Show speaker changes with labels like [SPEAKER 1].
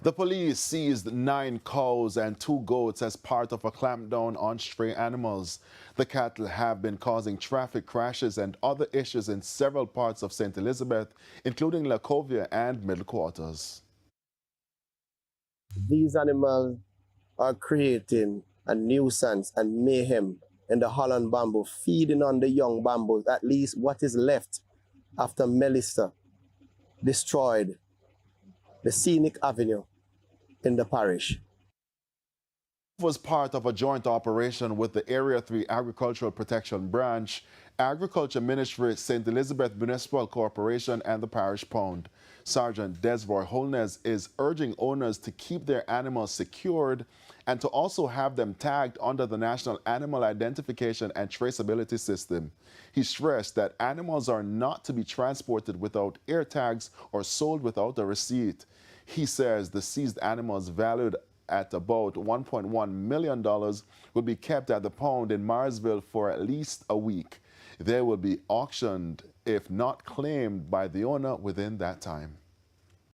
[SPEAKER 1] The police seized 9 cows and 2 goats as part of a clampdown on stray animals. The cattle have been causing traffic crashes and other issues in several parts of St. Elizabeth, including Lacovia and Middle Quarters.
[SPEAKER 2] These animals are creating a nuisance and mayhem in the Holland bamboo, feeding on the young bamboos, at least what is left after Melissa destroyed the scenic avenue in the parish.
[SPEAKER 1] Was part of a joint operation with the Area 3 Agricultural Protection Branch, Agriculture Ministry, St. Elizabeth Municipal Corporation, and the Parish Pound. Sergeant Desroy Holness is urging owners to keep their animals secured and to also have them tagged under the National Animal Identification and Traceability System. He stressed that animals are not to be transported without air tags or sold without a receipt. He says the seized animals valued at about $1.1 million will be kept at the pound in Marsville for at least a week. They will be auctioned if not claimed by the owner within that time.